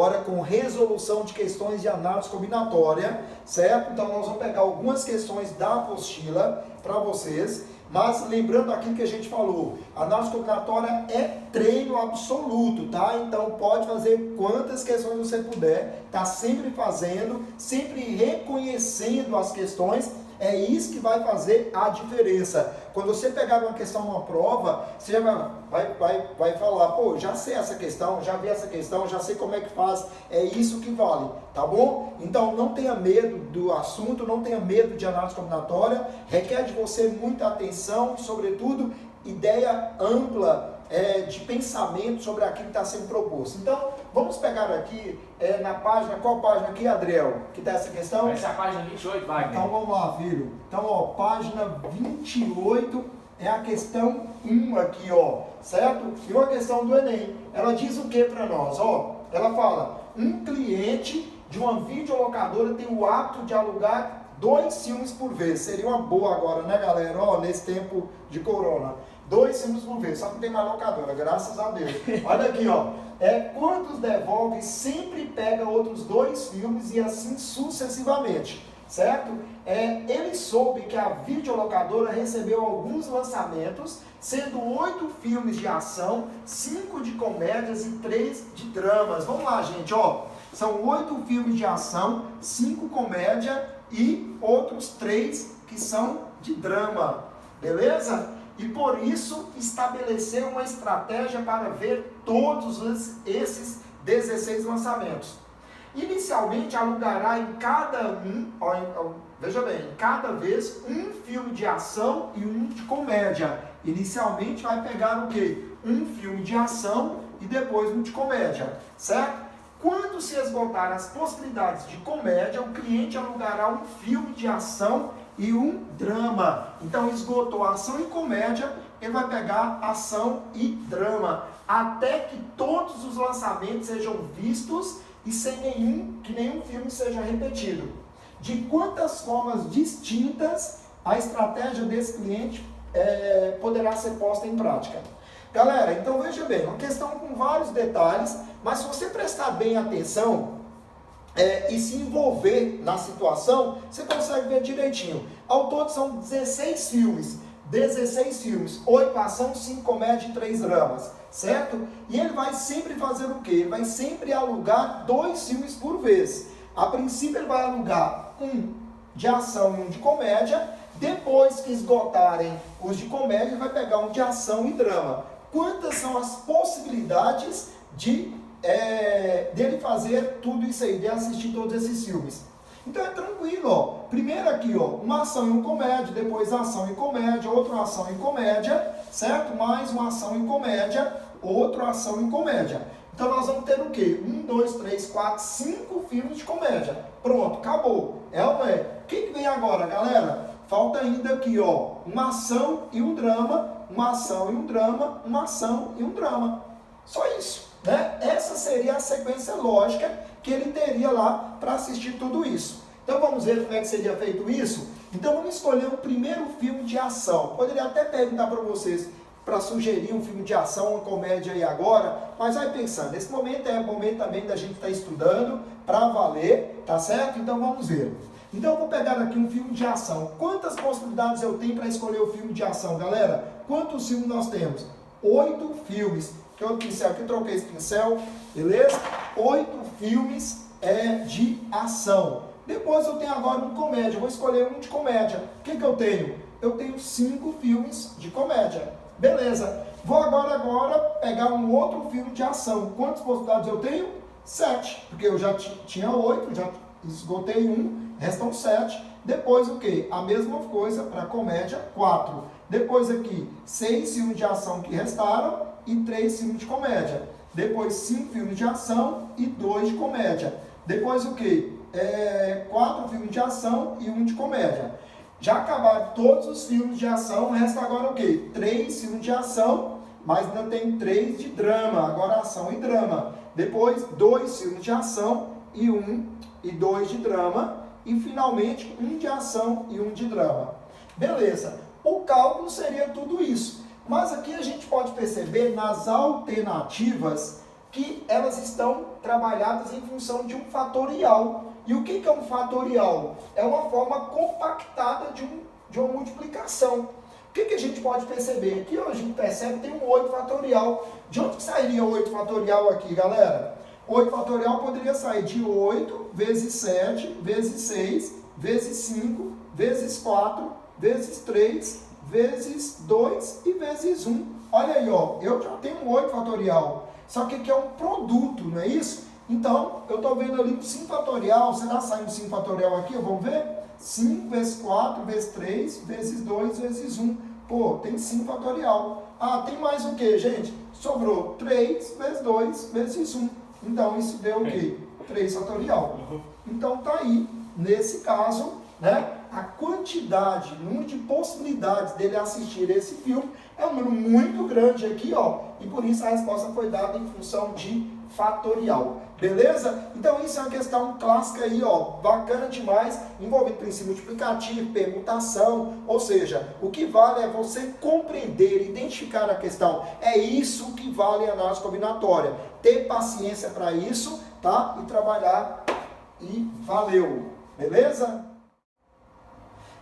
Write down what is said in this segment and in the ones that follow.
agora com resolução de questões de análise combinatória, certo? Então nós vamos pegar algumas questões da apostila para vocês, mas lembrando aquilo que a gente falou, análise combinatória é treino absoluto, tá? Então pode fazer quantas questões você puder, tá sempre fazendo, sempre reconhecendo as questões. É isso que vai fazer a diferença. Quando você pegar uma questão numa prova, você já vai falar, pô, já sei essa questão, já vi essa questão, já sei como é que faz. É isso que vale, tá bom? Então não tenha medo do assunto, não tenha medo de análise combinatória. Requer de você muita atenção, sobretudo ideia ampla de pensamento sobre aquilo que está sendo proposto. Então, vamos pegar aqui na página, qual página aqui, Adriel, que está essa questão? Essa é a página 28, Wagner. Então, vamos lá, filho. Então, ó, página 28 é a questão 1 aqui, ó, certo? E uma questão do Enem. Ela diz o que para nós? Ó, ela fala, um cliente de uma videolocadora tem o hábito de alugar 2 filmes por vez. Seria uma boa agora, né, galera? Ó, nesse tempo de corona. 2 filmes por vez, só que não tem mais locadora, graças a Deus. Olha aqui, ó. Quantos devolve, sempre pega outros 2 filmes e assim sucessivamente, certo? Ele soube que a videolocadora recebeu alguns lançamentos, sendo 8 filmes de ação, 5 de comédias e 3 de dramas. Vamos lá, gente, ó. São 8 filmes de ação, 5 comédia e outros 3 que são de drama, beleza? E por isso estabeleceu uma estratégia para ver todos esses 16 lançamentos. Inicialmente alugará em cada veja bem, em cada vez um filme de ação e um de comédia. Inicialmente vai pegar o quê? Um filme de ação e depois um de comédia, certo? Quando se esgotar as possibilidades de comédia, o cliente alugará um filme de ação e um drama. Então esgotou ação e comédia, ele vai pegar ação e drama, até que todos os lançamentos sejam vistos e sem nenhum filme seja repetido. De quantas formas distintas a estratégia desse cliente poderá ser posta em prática? Galera, então veja bem, uma questão com vários detalhes, mas se você prestar bem atenção e se envolver na situação, você consegue ver direitinho. Ao todo são 16 filmes, 8 ação, 5 comédia e 3 dramas, certo? E ele vai sempre fazer o quê? Ele vai sempre alugar 2 filmes por vez. A princípio ele vai alugar um de ação e um de comédia, depois que esgotarem os de comédia, ele vai pegar um de ação e drama. Quantas são as possibilidades dele fazer tudo isso aí, de assistir todos esses filmes? Então é tranquilo, ó. Primeiro aqui, ó, uma ação e um comédia, depois ação e comédia, outra ação e comédia, certo? Mais uma ação e comédia, outra ação e comédia. Então nós vamos ter o quê? 1, 2, 3, 4, 5 filmes de comédia. Pronto, acabou. É ou não é? O que vem agora, galera? Falta ainda aqui, ó, uma ação e um drama, uma ação e um drama, uma ação e um drama. Só isso, né? Essa seria a sequência lógica que ele teria lá para assistir tudo isso. Então vamos ver como é que seria feito isso? Então vamos escolher o primeiro filme de ação. Poderia até perguntar para vocês, para sugerir um filme de ação, uma comédia aí agora, mas vai pensando, esse momento é o momento também da gente estar estudando para valer, tá certo? Então vamos ver. Então eu vou pegar aqui um filme de ação. Quantas possibilidades eu tenho para escolher o filme de ação, galera? Quantos filmes nós temos? 8 filmes. Deixa eu pincel aqui, troquei esse pincel, beleza? 8 filmes de ação. Depois eu tenho agora um de comédia, eu vou escolher um de comédia. O que eu tenho? Eu tenho 5 filmes de comédia. Beleza. Vou agora pegar um outro filme de ação. Quantas possibilidades eu tenho? 7. Porque eu já tinha 8, já esgotei um, restam 7. Depois o quê? A mesma coisa para comédia, 4. Depois aqui, 6 filmes de ação que restaram e 3 filmes de comédia. Depois 5 filmes de ação e 2 de comédia. Depois o quê? 4 filmes de ação e 1 de comédia. Já acabaram todos os filmes de ação, resta agora o quê? 3 filmes de ação, mas ainda tem 3 de drama, agora ação e drama. Depois 2 filmes de ação e 2 de drama. E finalmente 1 de ação e 1 de drama. Beleza, o cálculo seria tudo isso. Mas aqui a gente pode perceber nas alternativas que elas estão trabalhadas em função de um fatorial. E o que é um fatorial? É uma forma compactada de uma multiplicação. O que a gente pode perceber? Aqui a gente percebe que tem um 8 fatorial. De onde que sairia o 8 fatorial aqui, galera? 8 fatorial poderia sair de 8 vezes 7, vezes 6, vezes 5, vezes 4, vezes 3, vezes 2 e vezes 1. Olha aí, ó, eu já tenho um 8 fatorial. Só que aqui é um produto, não é isso? Então, eu estou vendo ali um 5 fatorial. Será que sai um 5 fatorial aqui? Vamos ver? 5 vezes 4, vezes 3, vezes 2, vezes 1. Pô, tem 5 fatorial. Ah, tem mais o que, gente? Sobrou 3 vezes 2, vezes 1. Então, isso deu o quê? 3 fatorial. Então, tá aí, nesse caso, né? A quantidade, o número de possibilidades dele assistir esse filme é um número muito grande aqui, ó. E por isso a resposta foi dada em função de fatorial. Beleza? Então isso é uma questão clássica aí, ó, bacana demais, envolvendo princípio multiplicativo, permutação, ou seja, o que vale é você compreender, identificar a questão. É isso que vale a análise combinatória. Ter paciência para isso, tá? E trabalhar e valeu. Beleza?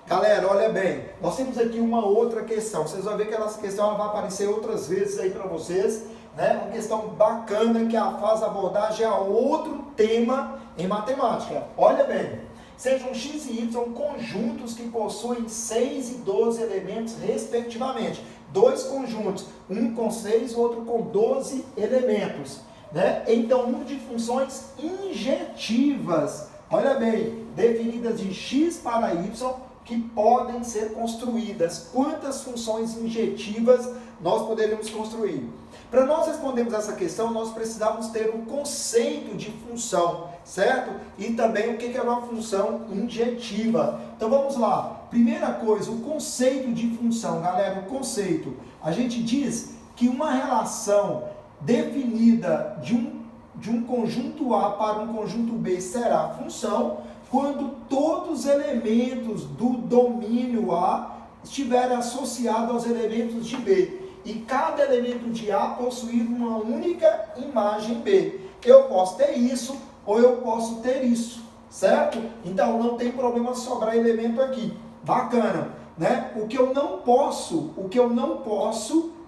Galera, olha bem, nós temos aqui uma outra questão. Vocês vão ver que essa questão ela vai aparecer outras vezes aí para vocês, né? Uma questão bacana que a faz abordagem a outro tema em matemática. Olha bem, sejam x e y conjuntos que possuem 6 e 12 elementos respectivamente. Dois conjuntos, um com 6 e outro com 12 elementos, né? Então, número de funções injetivas, olha bem, definidas de x para y, que podem ser construídas. Quantas funções injetivas nós poderíamos construir? Para nós respondermos essa questão, nós precisamos ter um conceito de função, certo? E também o que é uma função injetiva. Então vamos lá. Primeira coisa, o conceito de função. Galera, o conceito. A gente diz que uma relação definida de um conjunto A para um conjunto B será função quando todos os elementos do domínio A estiverem associados aos elementos de B e cada elemento de A possuir uma única imagem B. Eu posso ter isso ou eu posso ter isso, certo? Então não tem problema sobrar elemento aqui. Bacana, né? O que eu não posso,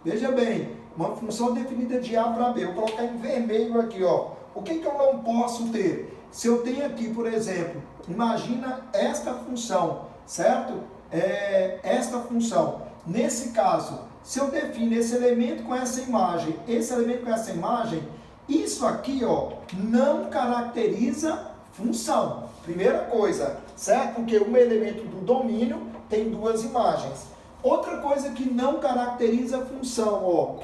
veja bem, uma função definida de A para B. Eu vou colocar em vermelho aqui, ó. O que eu não posso ter? Se eu tenho aqui, por exemplo, imagina esta função, certo? Esta função. Nesse caso, se eu defino esse elemento com essa imagem, isso aqui, ó, não caracteriza função. Primeira coisa, certo? Porque um elemento do domínio tem duas imagens. Outra coisa que não caracteriza função, ó,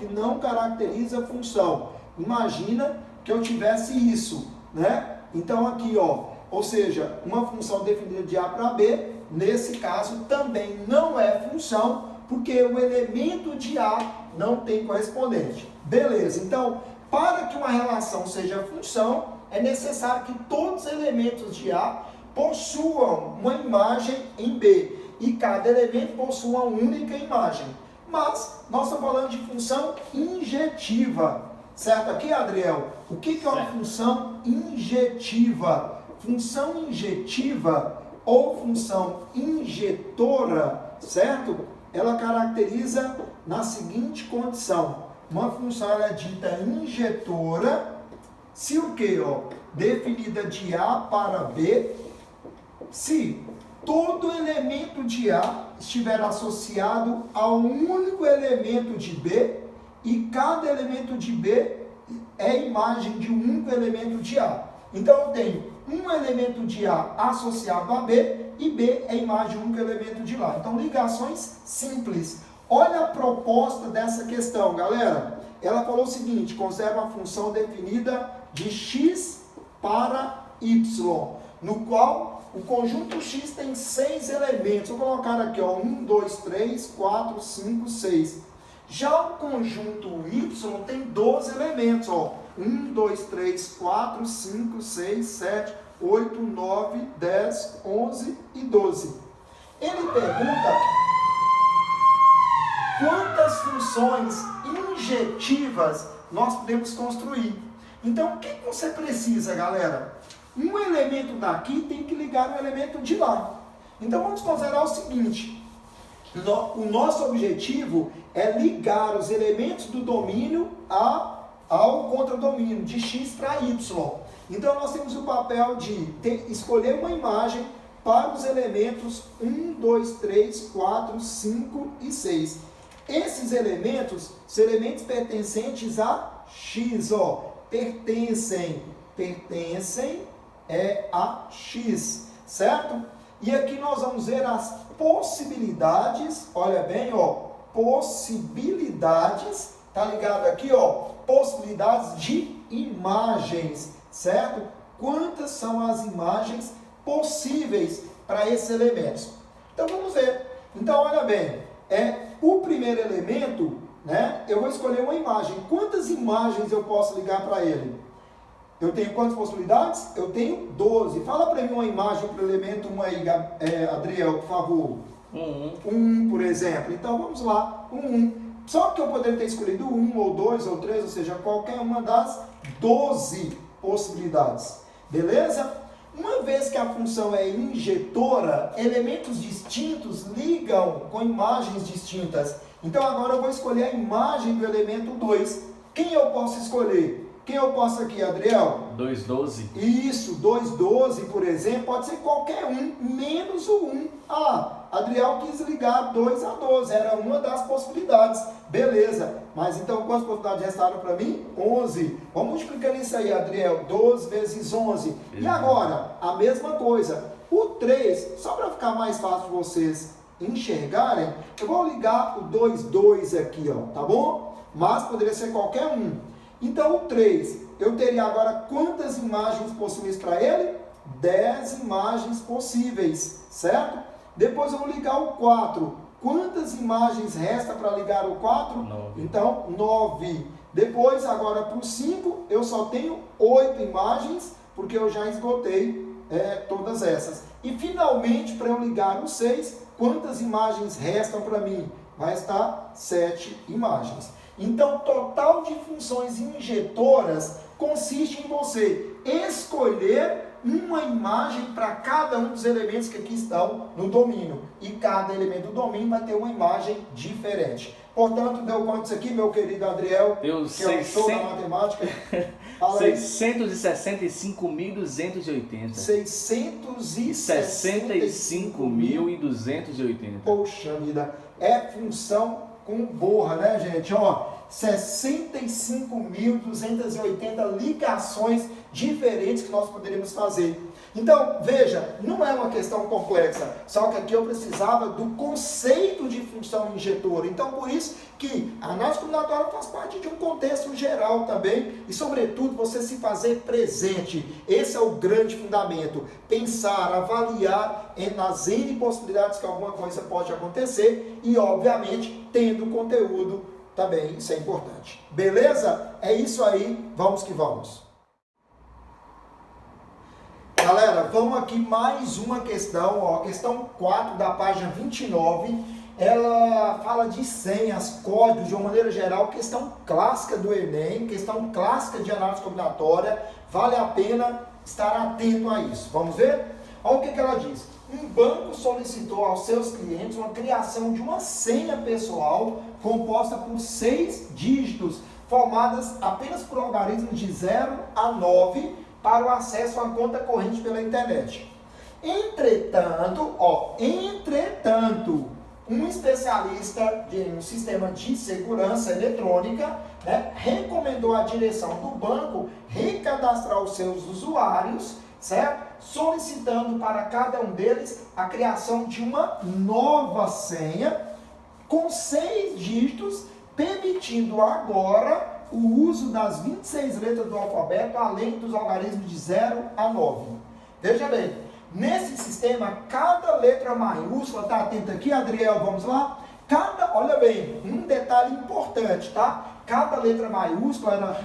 Imagina que eu tivesse isso, né? Então aqui, ó, ou seja, uma função definida de A para B, nesse caso também não é função, porque o elemento de A não tem correspondente. Beleza, então, para que uma relação seja função, é necessário que todos os elementos de A possuam uma imagem em B, e cada elemento possua uma única imagem. Mas nós estamos falando de função injetiva. Certo aqui, Adriel? O que é uma função injetiva? Função injetiva ou função injetora, certo? Ela caracteriza na seguinte condição. Uma função ela é dita injetora se o quê? Definida de A para B, se todo elemento de A estiver associado a um único elemento de B, e cada elemento de B é imagem de um único elemento de A. Então eu tenho um elemento de A associado a B e B é imagem de um único elemento de lá. Então ligações simples. Olha a proposta dessa questão, galera. Ela falou o seguinte: conserva a função definida de x para y, no qual o conjunto x tem 6 elementos. Vou colocar aqui, ó, 1, 2, 3, 4, 5, 6. Já o conjunto Y tem 12 elementos, ó. 1, 2, 3, 4, 5, 6, 7, 8, 9, 10, 11 e 12. Ele pergunta quantas funções injetivas nós podemos construir. Então, o que você precisa, galera? Um elemento daqui tem que ligar no elemento de lá. Então, vamos considerar o seguinte. O nosso objetivo é ligar os elementos do domínio ao contradomínio, de x para y. Então, nós temos o papel de escolher uma imagem para os elementos 1, 2, 3, 4, 5 e 6. Esses elementos são elementos pertencentes a x, ó. Pertencem a x, certo? E aqui nós vamos ver as possibilidades, olha bem, ó, possibilidades, tá ligado aqui, ó, possibilidades de imagens, certo? Quantas são as imagens possíveis para esses elementos? Então vamos ver. Então olha bem, o primeiro elemento, né? Eu vou escolher uma imagem. Quantas imagens eu posso ligar para ele? Eu tenho quantas possibilidades? Eu tenho 12. Fala para mim uma imagem para o elemento 1 aí, Adriel, por favor. 1, por exemplo. Então vamos lá, 1. Só que eu poderia ter escolhido 1 ou 2 ou 3, ou seja, qualquer uma das 12 possibilidades. Beleza? Uma vez que a função é injetora, elementos distintos ligam com imagens distintas. Então agora eu vou escolher a imagem do elemento 2. Quem eu posso escolher? Quem eu posso aqui, Adriel? 2, 12. Isso, 2, 12, por exemplo, pode ser qualquer um, menos o 1. Ah, Adriel quis ligar 2 a 12, era uma das possibilidades. Beleza, mas então quantas possibilidades restaram para mim? 11. Vamos multiplicando isso aí, Adriel. 12 vezes 11. E agora, a mesma coisa. O 3, só para ficar mais fácil de vocês enxergarem, eu vou ligar o 2, 2 aqui, ó, tá bom? Mas poderia ser qualquer um. Então, o 3, eu teria agora quantas imagens possíveis para ele? 10 imagens possíveis, certo? Depois eu vou ligar o 4. Quantas imagens resta para ligar o 4? 9. Então, 9. Depois, agora para o 5, eu só tenho 8 imagens, porque eu já esgotei todas essas. E, finalmente, para eu ligar o 6, quantas imagens restam para mim? Vai estar 7 imagens. Então, o total de funções injetoras consiste em você escolher uma imagem para cada um dos elementos que aqui estão no domínio. E cada elemento do domínio vai ter uma imagem diferente. Portanto, deu quanto isso aqui, meu querido Adriel? Deu que é o show da matemática. 665.280. 665.280. Poxa vida, é função com borra, né, gente? Ó, 65.280 ligações diferentes que nós poderíamos fazer. Então, veja, não é uma questão complexa, só que aqui eu precisava do conceito de função injetora. Então, por isso que a análise combinatória faz parte de um contexto geral também e, sobretudo, você se fazer presente. Esse é o grande fundamento. Pensar, avaliar nas N possibilidades que alguma coisa pode acontecer e, obviamente, tendo conteúdo também, isso é importante. Beleza? É isso aí, vamos que vamos. Galera, vamos aqui mais uma questão, ó, questão 4 da página 29, ela fala de senhas, códigos, de uma maneira geral, questão clássica do Enem, questão clássica de análise combinatória, vale a pena estar atento a isso. Vamos ver? Olha o que ela diz. Um banco solicitou aos seus clientes uma criação de uma senha pessoal composta por 6 dígitos, formadas apenas por algarismos de 0 a 9, para o acesso à conta corrente pela internet. Entretanto, um especialista de um sistema de segurança eletrônica, né, recomendou à direção do banco recadastrar os seus usuários, certo? Solicitando para cada um deles a criação de uma nova senha com 6 dígitos, permitindo agora o uso das 26 letras do alfabeto, além dos algarismos de 0 a 9. Veja bem, nesse sistema, cada letra maiúscula, tá atento aqui, Adriel, vamos lá? Olha bem, um detalhe importante, tá? Cada letra maiúscula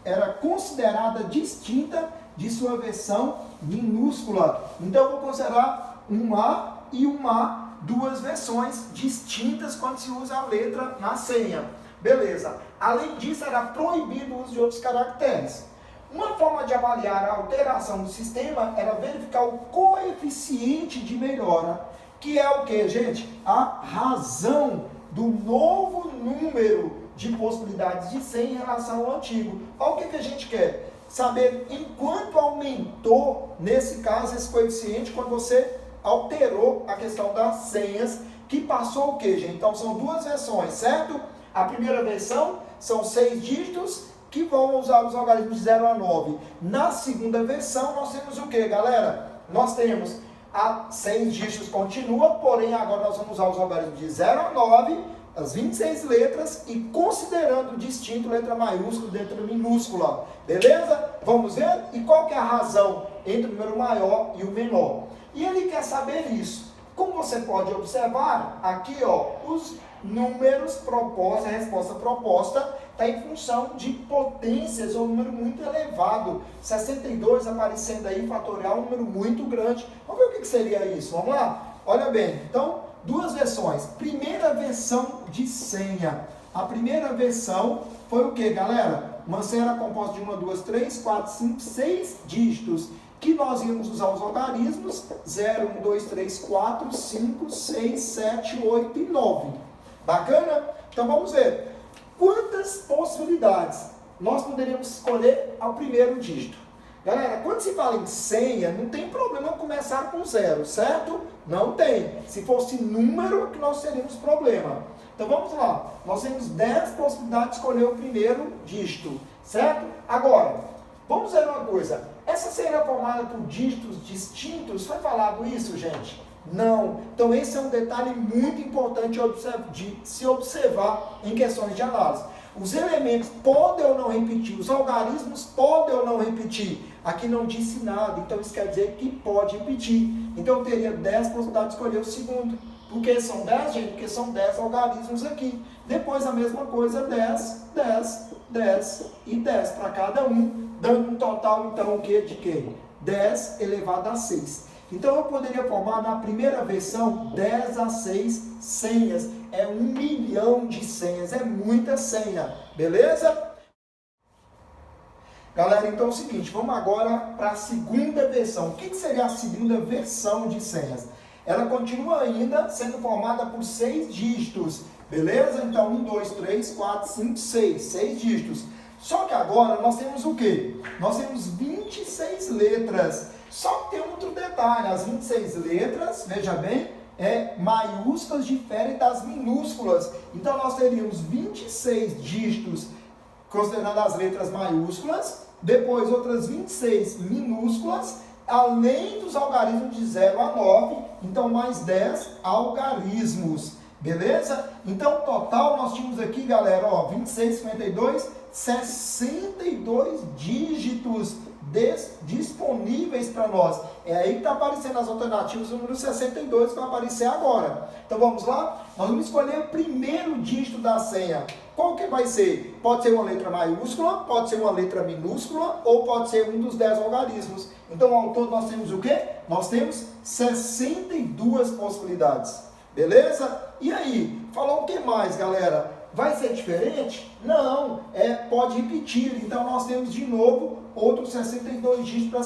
era considerada distinta de sua versão minúscula. Então, eu vou considerar um A e um A, duas versões distintas quando se usa a letra na senha. Beleza. Além disso, era proibido o uso de outros caracteres. Uma forma de avaliar a alteração do sistema era verificar o coeficiente de melhora, que é o que, gente? A razão do novo número de possibilidades de senha em relação ao antigo. Olha o que a gente quer? Saber em quanto aumentou, nesse caso, esse coeficiente quando você alterou a questão das senhas, que passou o que, gente? Então, são duas versões, certo? A primeira versão são 6 dígitos que vão usar os algarismos de 0 a 9. Na segunda versão, nós temos o que, galera? Nós temos a 6 dígitos continua, porém agora nós vamos usar os algarismos de 0 a 9, as 26 letras e considerando distinto letra maiúscula e letra minúscula. Beleza? Vamos ver? E qual que é a razão entre o número maior e o menor? E ele quer saber isso. Como você pode observar, aqui ó, os números propostos, a resposta proposta está em função de potências ou um número muito elevado. 62 aparecendo aí, fatorial, um número muito grande. Vamos ver o que seria isso? Vamos lá? Olha bem, então, duas versões. Primeira versão de senha. A primeira versão foi o que, galera? Uma senha era composta de 1, 2, 3, 4, 5, 6 dígitos. Que nós íamos usar os algarismos 0, 1, 2, 3, 4, 5, 6, 7, 8 e 9. Bacana? Então vamos ver. Quantas possibilidades nós poderíamos escolher ao primeiro dígito? Galera, quando se fala em senha, não tem problema começar com 0, certo? Não tem. Se fosse número, que nós teríamos problema. Então vamos lá. Nós temos 10 possibilidades de escolher o primeiro dígito, certo? Agora, vamos ver uma coisa. Essa senha era formada por dígitos distintos? Foi falado isso, gente? Não. Então esse é um detalhe muito importante de se observar em questões de análise. Os elementos podem ou não repetir, os algarismos podem ou não repetir. Aqui não disse nada, então isso quer dizer que pode repetir. Então eu teria 10 possibilidades de escolher o segundo. Por que são 10, gente? Porque são 10 algarismos aqui. Depois a mesma coisa, 10, 10, 10 e 10 para cada um, dando um total então o que de quê? 10 elevado a 6. Então eu poderia formar na primeira versão 10 a 6 senhas. É 1 milhão de senhas, é muita senha, beleza? Galera, então é o seguinte, vamos agora para a segunda versão. O que seria a segunda versão de senhas? Ela continua ainda sendo formada por 6 dígitos, beleza? Então 1, 2, 3, 4, 5, 6, 6 dígitos. Só que agora nós temos o quê? Nós temos 26 letras. Só que tem outro detalhe, as 26 letras, veja bem, maiúsculas diferem das minúsculas. Então nós teríamos 26 dígitos, considerando as letras maiúsculas, depois outras 26 minúsculas, além dos algarismos de 0 a 9, então mais 10 algarismos, beleza? Então total nós tínhamos aqui, galera, ó, 26, 52, 62 dígitos disponíveis para nós. É aí que está aparecendo as alternativas, o número 62 que vai aparecer agora. Então vamos lá? Nós vamos escolher o primeiro dígito da senha. Qual que vai ser? Pode ser uma letra maiúscula, pode ser uma letra minúscula, ou pode ser um dos 10 algarismos. Então ao todo nós temos o quê? Nós temos 62 possibilidades. Beleza? E aí? Falou o que mais, galera? Vai ser diferente? Não, pode repetir. Então nós temos de novo outros 62 dígitos para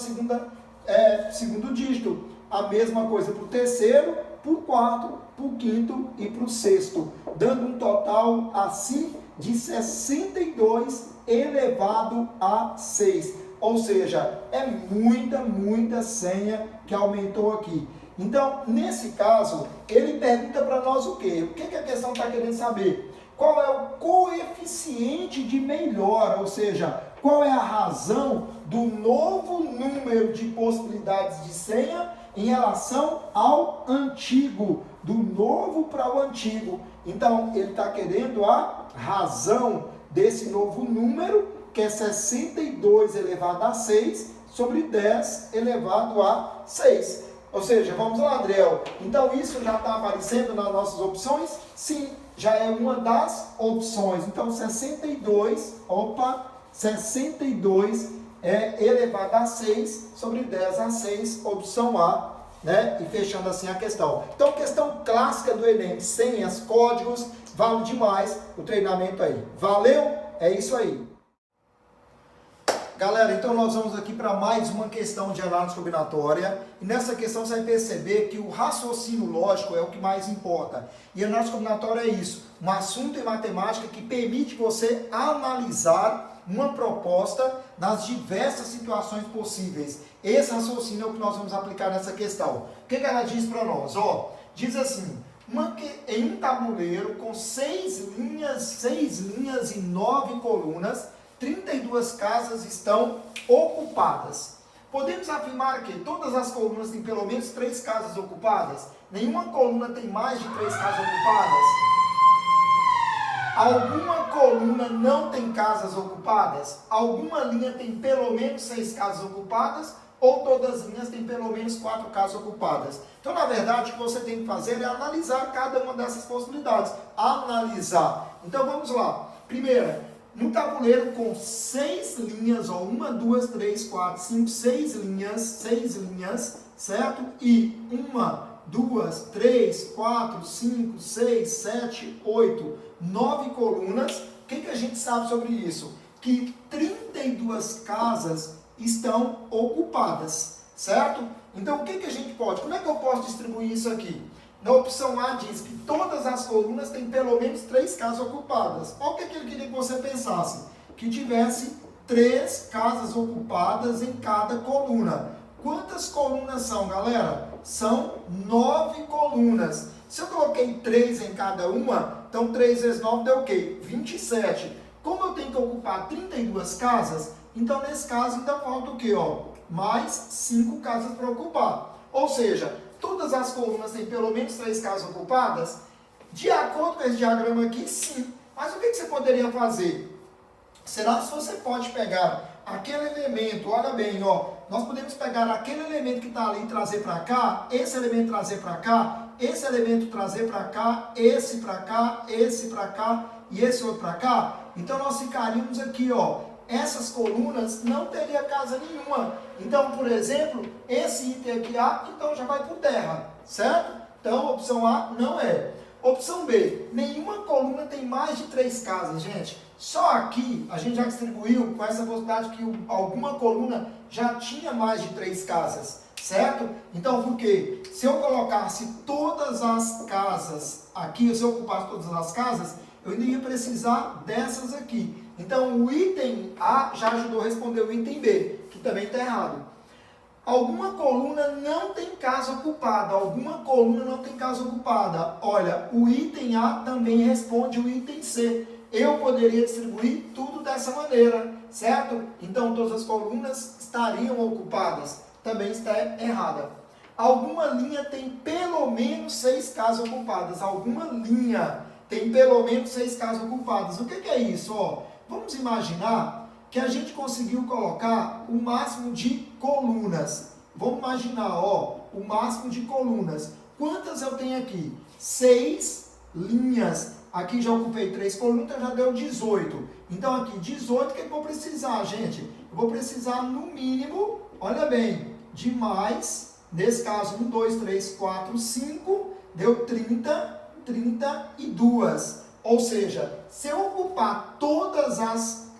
segundo dígito. A mesma coisa para o terceiro, para o quarto, para o quinto e para o sexto. Dando um total assim de 62 elevado a 6. Ou seja, é muita senha que aumentou aqui. Então, nesse caso, ele pergunta para nós o quê? O que a questão está querendo saber? Qual é o coeficiente de melhora, ou seja, qual é a razão do novo número de possibilidades de senha em relação ao antigo, do novo para o antigo. Então, ele está querendo a razão desse novo número, que é 62 elevado a 6, sobre 10 elevado a 6. Ou seja, vamos lá, Andréu. Então, isso já está aparecendo nas nossas opções? Sim, já é uma das opções. Então, 62 elevado a 6 sobre 10 a 6, opção A, né? E fechando assim a questão. Então, questão clássica do Enem, senhas, códigos, vale demais o treinamento aí. Valeu? É isso aí. Galera, então nós vamos aqui para mais uma questão de análise combinatória. E nessa questão você vai perceber que o raciocínio lógico é o que mais importa. E a análise combinatória é isso, um assunto em matemática que permite você analisar uma proposta nas diversas situações possíveis. Esse raciocínio é o que nós vamos aplicar nessa questão. O que ela diz para nós? Diz assim, em um tabuleiro com 6 linhas e 9 colunas, 32 casas estão ocupadas. Podemos afirmar que todas as colunas têm pelo menos 3 casas ocupadas? Nenhuma coluna tem mais de 3 casas ocupadas? Alguma coluna não tem casas ocupadas? Alguma linha tem pelo menos 6 casas ocupadas? Ou todas as linhas têm pelo menos 4 casas ocupadas? Então, na verdade, o que você tem que fazer é analisar cada uma dessas possibilidades. Analisar. Então, vamos lá. Primeira, no tabuleiro com 6 linhas, 1, 2, 3, 4, 5, 6 linhas, certo? E 1, 2, 3, 4, 5, 6, 7, 8, 9 colunas. O que a gente sabe sobre isso? Que 32 casas estão ocupadas, certo? Então, o que a gente pode? Como é que eu posso distribuir isso aqui? Na opção A diz que todas as colunas têm pelo menos 3 casas ocupadas. Olha o que ele queria que você pensasse. Que tivesse 3 casas ocupadas em cada coluna. Quantas colunas são, galera? São 9 colunas. Se eu coloquei 3 em cada uma, então 3 vezes 9 deu o quê? 27. Como eu tenho que ocupar 32 casas, então nesse caso ainda falta o quê? Mais 5 casas para ocupar. Ou seja, todas as colunas têm pelo menos 3 casas ocupadas? De acordo com esse diagrama aqui, sim. Mas o que você poderia fazer? Será que você pode pegar aquele elemento, olha bem, nós podemos pegar aquele elemento que está ali e trazer para cá, esse elemento trazer para cá, esse elemento trazer para cá, esse para cá, esse para cá e esse outro para cá? Então nós ficaríamos aqui, essas colunas não teria casa nenhuma. Então, por exemplo, esse item aqui A, então já vai por terra, certo? Então, opção A não é. Opção B, nenhuma coluna tem mais de 3 casas, gente. Só aqui a gente já distribuiu com essa possibilidade que alguma coluna já tinha mais de 3 casas, certo? Então, por quê? Se eu colocasse todas as casas aqui, se eu ocupasse todas as casas, eu ainda ia precisar dessas aqui. Então, o item A já ajudou a responder o item B, que também está errado. Alguma coluna não tem casa ocupada. Alguma coluna não tem casa ocupada. Olha, o item A também responde o item C. Eu poderia distribuir tudo dessa maneira, certo? Então, todas as colunas estariam ocupadas. Também está errada. Alguma linha tem pelo menos 6 casas ocupadas. Alguma linha tem pelo menos 6 casas ocupadas. O que é isso? Vamos imaginar que a gente conseguiu colocar o máximo de colunas. Vamos imaginar, o máximo de colunas. Quantas eu tenho aqui? 6 linhas. Aqui já ocupei 3 colunas, então já deu 18. Então aqui, 18, o que eu vou precisar, gente? Eu vou precisar, no mínimo, olha bem, de mais, nesse caso, 1, 2, 3, 4, 5, deu 32. Ou seja, se eu ocupar todas as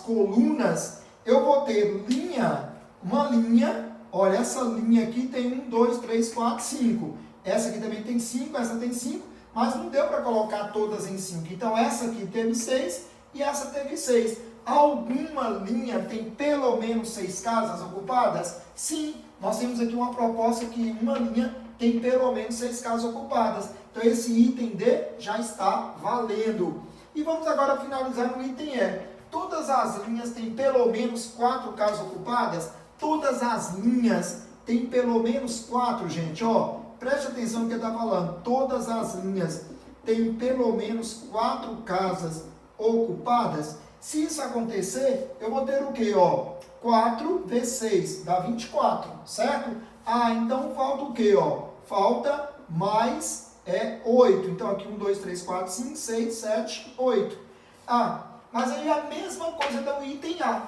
colunas, eu vou ter uma linha, olha, essa linha aqui tem 1, 2, 3, 4, 5. Essa aqui também tem 5, essa tem 5, mas não deu para colocar todas em 5. Então, essa aqui teve 6 e essa teve 6. Alguma linha tem pelo menos 6 casas ocupadas? Sim, nós temos aqui uma proposta que uma linha tem pelo menos 6 casas ocupadas. Então, esse item D já está valendo. E vamos agora finalizar no item E. Todas as linhas têm pelo menos 4 casas ocupadas? Todas as linhas têm pelo menos 4, gente. Preste atenção no que ele está falando. Todas as linhas têm pelo menos 4 casas ocupadas? Se isso acontecer, eu vou ter o quê? 4 vezes 6 dá 24, certo? Então falta o quê? Falta mais 8. Então aqui 1, 2, 3, 4, 5, 6, 7, 8. Mas aí a mesma coisa do item A.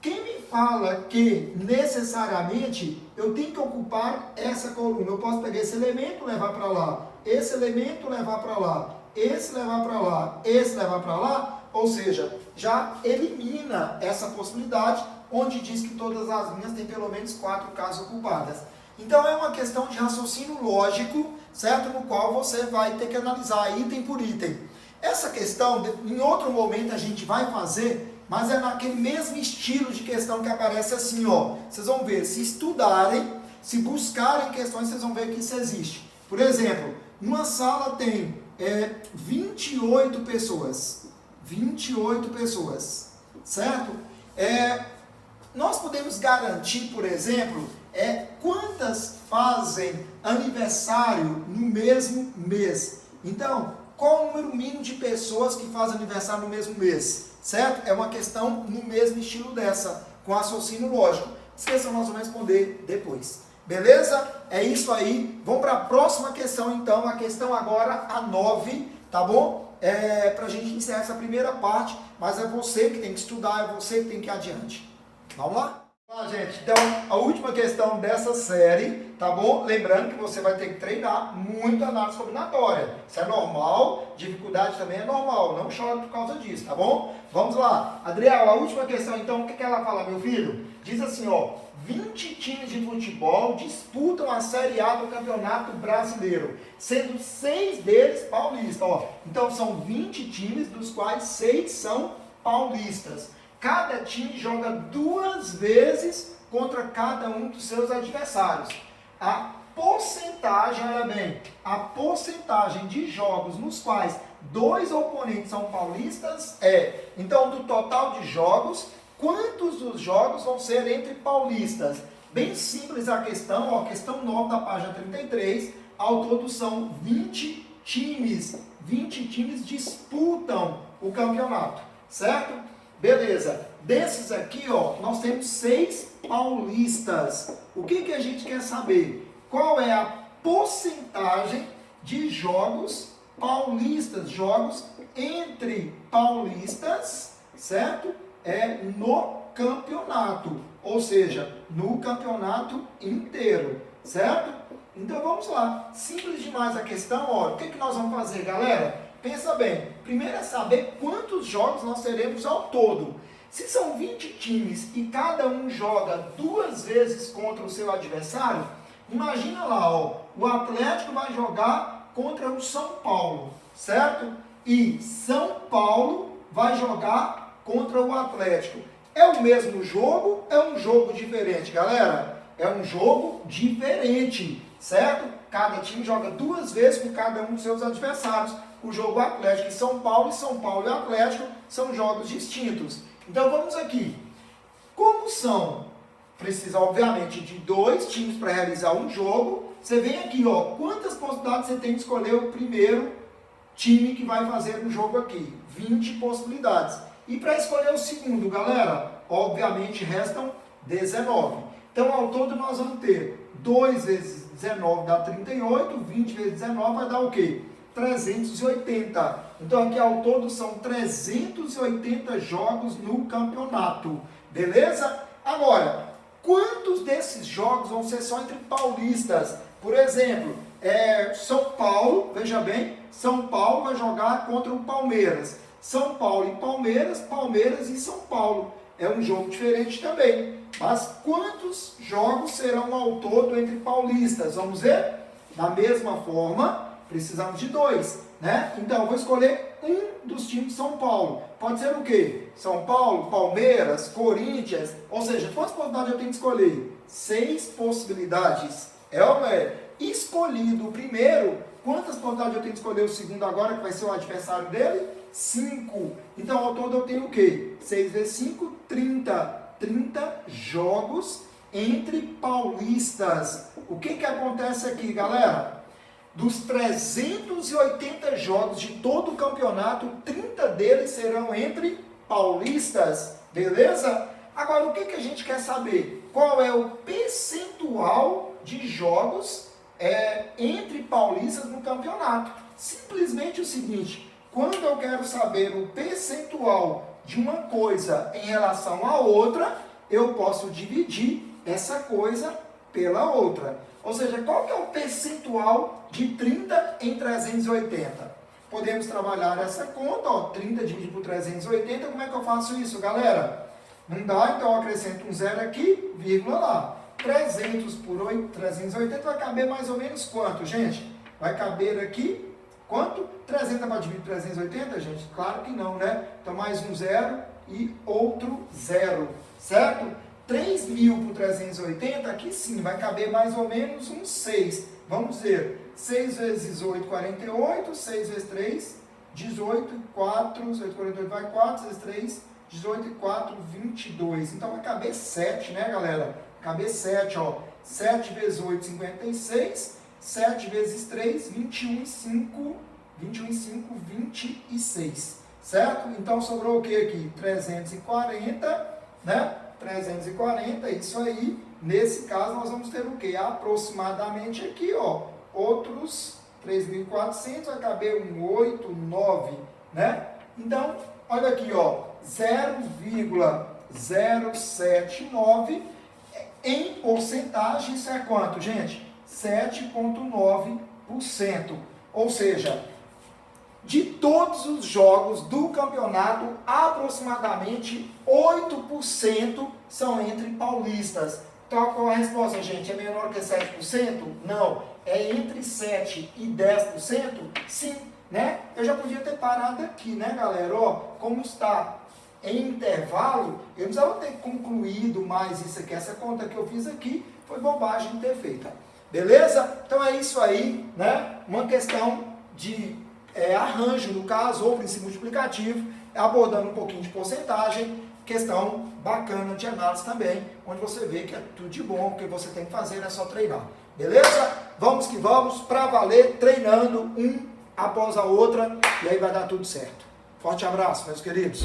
Quem me fala que necessariamente eu tenho que ocupar essa coluna? Eu posso pegar esse elemento e levar para lá, esse elemento levar para lá, esse levar para lá, esse levar para lá? ou seja, já elimina essa possibilidade, onde diz que todas as linhas têm pelo menos 4 casas ocupadas. Então é uma questão de raciocínio lógico, certo? No qual você vai ter que analisar item por item. Essa questão, em outro momento a gente vai fazer, mas é naquele mesmo estilo de questão que aparece assim, ó. Vocês vão ver, se estudarem, se buscarem questões, vocês vão ver que isso existe. Por exemplo, numa sala tem 28 pessoas. 28 pessoas, certo? Nós podemos garantir, por exemplo, quantas fazem aniversário no mesmo mês. Então, qual o número mínimo de pessoas que fazem aniversário no mesmo mês? Certo? É uma questão no mesmo estilo dessa, com raciocínio lógico. Esqueçam, nós vamos responder depois. Beleza? É isso aí. Vamos para a próxima questão, então. A questão agora, a 9, tá bom? Para a gente encerrar essa primeira parte, mas é você que tem que estudar, é você que tem que ir adiante. Vamos lá? Vamos lá, gente. Então, a última questão dessa série, tá bom? Lembrando que você vai ter que treinar muito análise combinatória. Isso é normal, dificuldade também é normal. Não chore por causa disso, tá bom? Vamos lá. Adriel, a última questão, então, o que ela fala, meu filho? Diz assim, ó. 20 times de futebol disputam a Série A do Campeonato Brasileiro, sendo 6 deles paulistas. Ó. Então, são 20 times, dos quais 6 são paulistas. Cada time joga 2 vezes contra cada um dos seus adversários. A porcentagem, olha bem, a porcentagem de jogos nos quais 2 oponentes são paulistas então, do total de jogos, quantos dos jogos vão ser entre paulistas? Bem simples a questão, ó, questão 9 da página 33, ao todo são 20 times. 20 times disputam o campeonato, certo? Beleza. Desses aqui, ó, nós temos 6 paulistas. O que a gente quer saber? Qual é a porcentagem de jogos paulistas, jogos entre paulistas, certo? No campeonato, ou seja, no campeonato inteiro, certo? Então vamos lá, simples demais a questão, ó, o que nós vamos fazer, galera? Pensa bem, primeiro é saber quantos jogos nós teremos ao todo. Se são 20 times e cada um joga 2 vezes contra o seu adversário, imagina lá, ó, o Atlético vai jogar contra o São Paulo, certo? E São Paulo vai jogar contra o Atlético. É o mesmo jogo? É um jogo diferente, galera? É um jogo diferente, certo? Cada time joga 2 vezes com cada um dos seus adversários. O jogo Atlético e São Paulo e Atlético são jogos distintos. Então vamos aqui. Como são? Precisa, obviamente, de 2 times para realizar um jogo. Você vem aqui, ó, quantas possibilidades você tem de escolher o primeiro time que vai fazer um jogo aqui? 20 possibilidades. E para escolher o segundo, galera, obviamente restam 19. Então, ao todo, nós vamos ter 2 vezes 19 dá 38, 20 vezes 19 vai dar o quê? 380. Então, aqui ao todo são 380 jogos no campeonato. Beleza? Agora, quantos desses jogos vão ser só entre paulistas? Por exemplo, São Paulo, veja bem, São Paulo vai jogar contra o Palmeiras. São Paulo e Palmeiras, Palmeiras e São Paulo. É um jogo diferente também. Mas quantos jogos serão ao todo entre paulistas? Vamos ver? Da mesma forma, precisamos de 2, né? Então, eu vou escolher um dos times de São Paulo. Pode ser o quê? São Paulo, Palmeiras, Corinthians. Ou seja, quantas possibilidades eu tenho que escolher? 6 possibilidades. É ou não é? Escolhido o primeiro, quantas possibilidades eu tenho que escolher o segundo agora, que vai ser o adversário dele? 5. Então, ao todo eu tenho o quê? 6 vezes 5, 30. 30 jogos entre paulistas. O que acontece aqui, galera? Dos 380 jogos de todo o campeonato, 30 deles serão entre paulistas. Beleza? Agora, o que a gente quer saber? Qual é o percentual de jogos entre paulistas no campeonato? Simplesmente o seguinte: quando eu quero saber o percentual de uma coisa em relação à outra, eu posso dividir essa coisa pela outra. Ou seja, qual que é o percentual de 30 em 380? podemos trabalhar essa conta, ó, 30 dividido por 380, como é que eu faço isso, galera? Não dá, então eu acrescento um zero aqui, vírgula lá. 300 por 380 vai caber mais ou menos quanto, gente? Vai caber aqui, quanto? 300 para dividir 380, gente? Claro que não, né? Então mais um zero e outro zero, certo? 3.000 por 380, aqui sim, vai caber mais ou menos um 6. Vamos dizer, 6 vezes 8, 48, 6 vezes 3, 18, 4, 8, 48 vai 4, 6 vezes 3, 18 e 4, 22. Então vai caber 7, né, galera? Vai caber 7, ó. 7 vezes 8, 56, 7 vezes 3, 21 e 5, 21 e 5, 26, certo? Então sobrou o que aqui? 340, né? 340, isso aí. Nesse caso, nós vamos ter o quê? Aproximadamente aqui, ó, outros 3.400, vai caber um 8, 9, né? Então, olha aqui, ó, 0,079 em porcentagem, isso é quanto, gente? 7,9%. Ou seja, de todos os jogos do campeonato, aproximadamente 8% são entre paulistas. Então, qual é a resposta, gente? É menor que 7%? Não. É entre 7% e 10%? Sim. Né? Eu já podia ter parado aqui, né, galera? Ó, como está em intervalo, eu não precisava ter concluído mais isso aqui. Essa conta que eu fiz aqui foi bobagem ter feito. Beleza? Então é isso aí, né? Uma questão de arranjo, no caso, ou princípio multiplicativo, abordando um pouquinho de porcentagem, questão bacana de análise também, onde você vê que é tudo de bom, o que você tem que fazer é só treinar. Beleza? Vamos que vamos, para valer, treinando um após a outra, e aí vai dar tudo certo. Forte abraço, meus queridos.